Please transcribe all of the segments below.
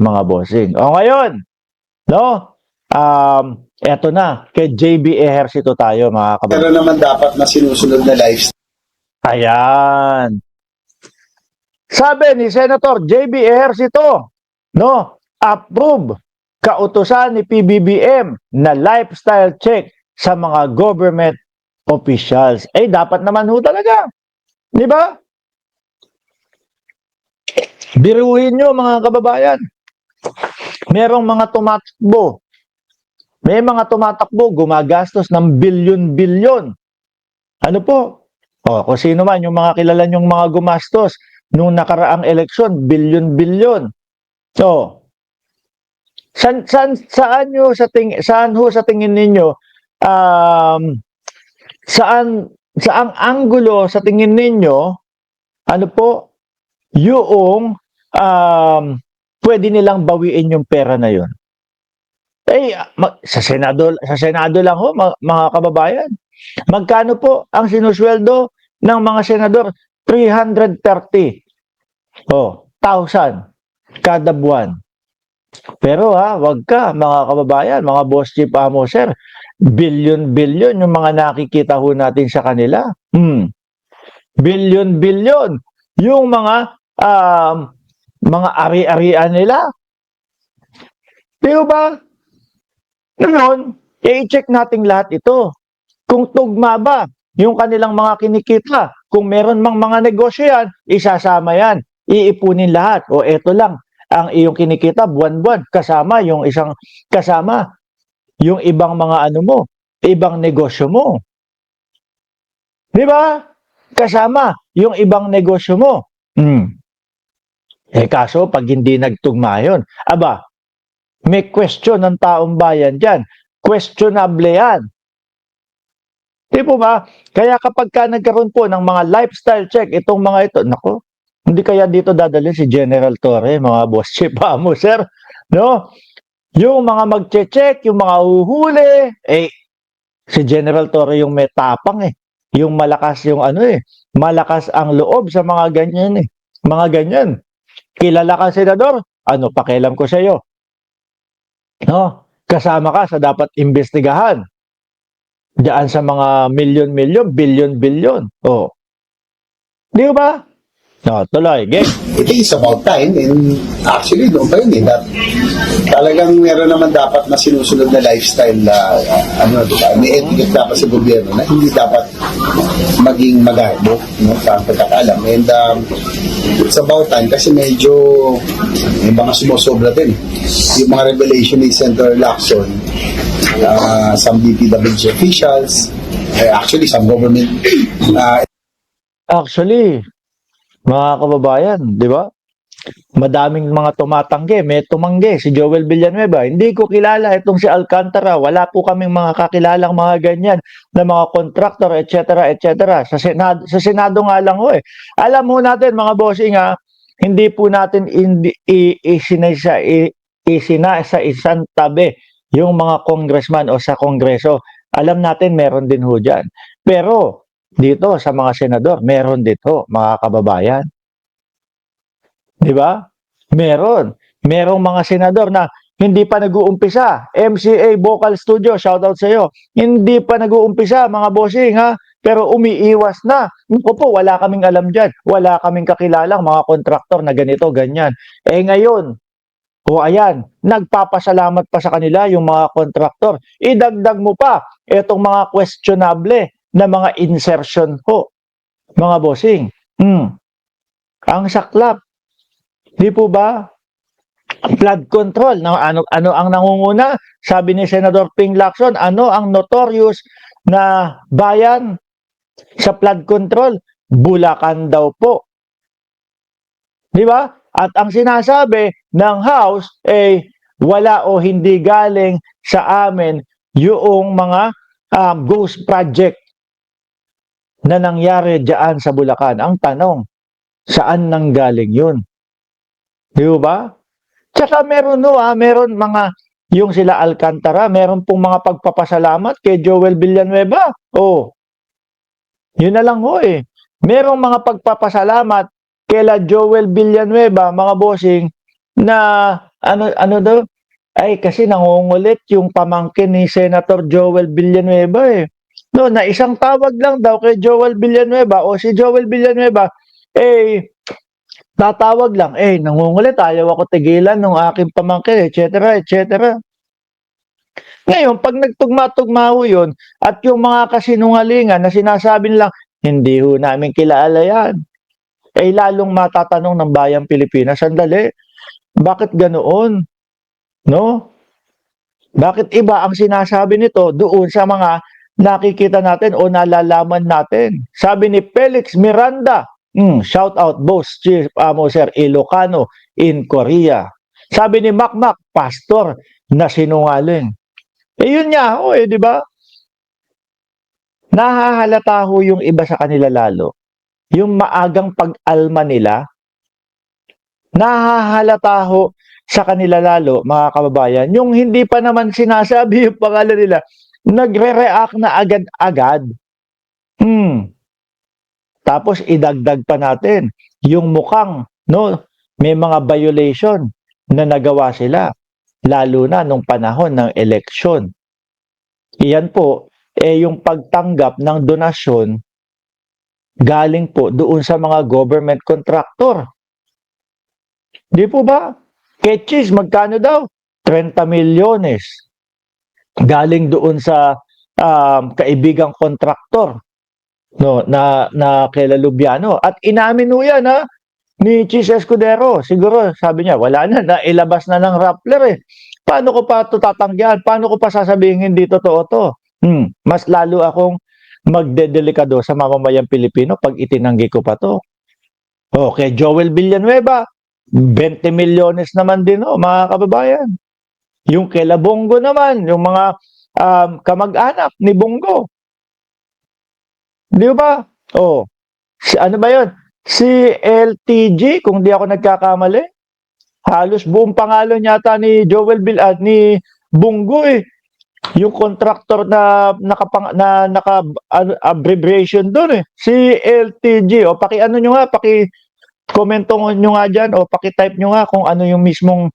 mga bossing. O ngayon, no? Eto na, kay JB Ejercito tayo, mga Pero kababayan. naman dapat na sinusunod na lifestyle. Ayan. Sabi ni Senator JB Ejercito, no, approve kautusan ni PBBM na lifestyle check sa mga government officials. Eh, dapat naman ho talaga. Di ba? Biruhin nyo, mga kababayan. Merong mga tumatakbo. May mga tumatakbo, gumagastos ng bilyon-bilyon. Ano po? O, kung sino man, yung mga kilala nyong mga gumastos nung nakaraang eleksyon, bilyon-bilyon. So, saan ho sa tingin ninyo, saang anggulo sa tingin ninyo, ano po, yung pwede nilang bawiin yung pera na yun? Eh, sa Senado lang ho, mga kababayan. Magkano po ang sinusweldo ng mga senador? 330 thousand kada buwan. Pero wag ka, mga kababayan, mga boss chief amo sir, bilyon-bilyon yung mga nakikita ho natin sa kanila. Bilyon-bilyon yung mga ari-arian nila. Di ba? Ngayon, i-check natin lahat ito. Kung tugma ba yung kanilang mga kinikita, kung meron mang mga negosyo yan, isasama yan. Iipunin lahat. O eto lang, ang iyong kinikita buwan-buwan, kasama yung ibang mga ano mo, ibang negosyo mo. Di ba? Kasama yung ibang negosyo mo. Eh kaso, pag hindi nagtugma yun, aba, may question ng taong bayan dyan. Questionable yan. Di po ba? Kaya kapag ka nagkaroon po ng mga lifestyle check, itong mga ito, nako, hindi kaya dito dadalhin si General Torre, mga boss chief mo, sir? No? Yung mga magche-check, yung mga uhuli, eh, si General Torre yung may tapang eh. Yung malakas yung malakas ang loob sa mga ganyan eh. Mga ganyan. Kilala ka, senador? Ano, pakialam ko sa iyo. No? Kasama ka sa dapat imbestigahan. Diyan sa mga milyon-milyon, bilyon-bilyon. Oh. Di ba? No, tuloy. Game. It is about time, and actually doon pa yun that talagang meron naman dapat na sinusunod na lifestyle na diba? May etiquette dapat sa gobyerno na hindi dapat maging magarbo, no, sa pagkakalam. And it's about time kasi medyo may mga sumusobra din. Yung mga revelation ni Senator Lacson, some DPWH officials, actually some government Actually, mga kababayan, di ba? Madaming mga tumatanggi. May tumanggi, si Joel Villanueva. Hindi ko kilala itong si Alcantara. Wala po kaming mga kakilalang mga ganyan na mga contractor, etc., etc. Sa Senado nga lang ho eh. Alam mo natin, mga bossing hindi po natin isinasa isang tabi yung mga congressman o sa kongreso. Alam natin, meron din ho dyan. Pero, dito sa mga senador, meron dito, mga kababayan. Di ba? Merong mga senador na hindi pa nag-uumpisa. MCA Vocal Studio, shoutout sa iyo. Hindi pa nag-uumpisa, mga bossing pero umiiwas na. Opo, wala kaming alam dyan. Wala kaming kakilalang mga kontraktor na ganito, ganyan. Eh ngayon, ayan, nagpapasalamat pa sa kanila yung mga kontraktor. Idagdag mo pa itong mga questionable na mga insertion po, mga bossing. Ang saklap. Di po ba? Flood control. Ano ang nangunguna? Sabi ni Senador Ping Lacson, ano ang notorious na bayan sa flood control? Bulacan daw po. Di ba? At ang sinasabi ng House wala o hindi galing sa amin yung mga ghost project na nangyari diyan sa Bulacan. Ang tanong, saan nanggaling yun? Di ba? Tsaka meron mga, yung sila Alcantara, meron pong mga pagpapasalamat kay Joel Villanueva. Yun na lang ho eh. Merong mga pagpapasalamat kay Joel Villanueva, mga bossing, na ano daw, ay kasi nangungulit yung pamangkin ni Senator Joel Villanueva eh. No, na isang tawag lang daw kay Joel Villanueva o si Joel Villanueva, eh, tatawag lang, eh, nangungulit, ayaw ako tigilan ng aking pamangkin, etc., etc. Ngayon, pag nagtugma-tugma ho yun, at yung mga kasinungalingan na sinasabi nilang, hindi ho namin kilala yan. Eh, lalong matatanong ng bayang Pilipinas, sandali, bakit ganoon? No? Bakit iba ang sinasabi nito doon sa mga nakikita natin o nalalaman natin? Sabi ni Felix Miranda, shout out boss Chief Sir Ilocano in Korea. Sabi ni Makmak, pastor na sinungaling. Eh yun nga ho di ba? Nahahalata ho yung iba sa kanila lalo. Yung maagang pag-alma nila, nahahalata ho sa kanila lalo, mga kababayan, yung hindi pa naman sinasabi yung pangalan nila, nagre-react na agad-agad. Tapos idagdag pa natin, yung mukhang, no, may mga violation na nagawa sila, lalo na nung panahon ng eleksyon. Iyan po, yung pagtanggap ng donasyon galing po doon sa mga government contractor. Di po ba? Ketchis, magkano daw? 30 milyones. Galing doon sa kaibigang kontraktor no, na kay Lubiano. At inamin ho yan ni Chis Escudero. Siguro, sabi niya, wala na, nailabas na ng Rappler eh. Paano ko pa ito tatanggihan? Paano ko pa sasabihin hindi totoo to? Mas lalo akong magdedelikado sa mamamayang Pilipino pag itinanggi ko pa to. Okay, Joel Villanueva, 20 milyones naman din mga kababayan. Yung kay Bongo naman, yung mga kamag-anak ni Bongo. Di ba? Ano ba yun? Si LTG, kung di ako nagkakamali, halos buong pangalan yata ni Joel ni Bongo eh. Yung contractor na naka-abbreviation doon eh. Si LTG. Paki-ano nyo nga, komento nyo nga dyan o paki-type nyo nga kung ano yung mismong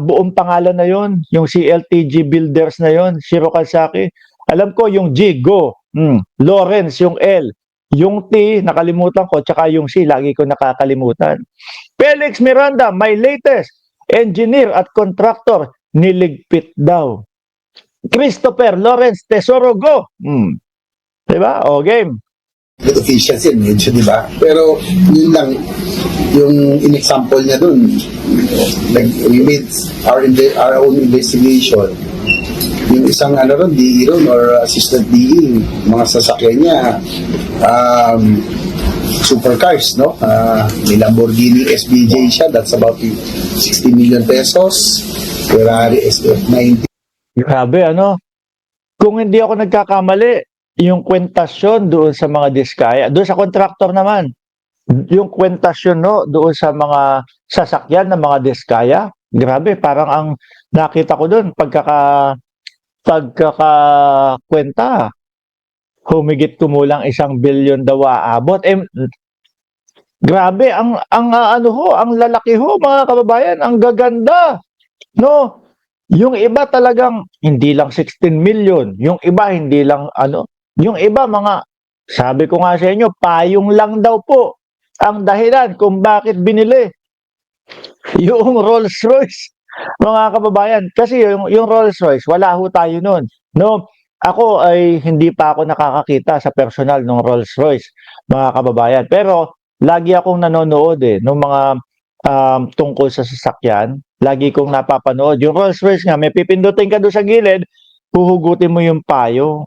buong pangalan na yon, yung CLTG Builders na yon, Shiro Kalsaki. Alam ko yung G, Go, Lawrence, yung L, yung T, nakalimutan ko, tsaka yung C, lagi ko nakakalimutan. Felix Miranda, my latest, engineer at contractor, niligpit daw. Christopher Lawrence Tesoro, Go. Diba? Game. Officials yun, medyo, di ba? Pero, yun lang, yung in-example niya dun, we made our own investigation. Yung isang DE ron or assistant DE, mga sasakyan niya, supercars, no? May Lamborghini SBJ siya, that's about 60 million pesos. Ferrari SF90. Grabe, Kung hindi ako nagkakamali, yung kwentasyon doon sa mga diskaya, doon sa contractor naman, yung kwentasyon doon sa mga sasakyan ng mga diskaya, grabe, parang ang nakita ko doon, pagkakakwenta, humigit kumulang 1 billion daw aabot. Grabe, ang lalaki mga kababayan, ang gaganda. No? Yung iba talagang hindi lang 16 million, yung iba hindi lang yung iba sabi ko nga sa inyo, payong lang daw po ang dahilan kung bakit binili yung Rolls Royce, mga kababayan. Kasi yung Rolls Royce, wala ho tayo nun. No? Ako ay hindi pa ako nakakakita sa personal ng Rolls Royce, mga kababayan. Pero lagi akong nanonood ng mga tungkol sa sasakyan. Lagi kong napapanood. Yung Rolls Royce nga, may pipindutin ka doon sa gilid, huhugutin mo yung payo.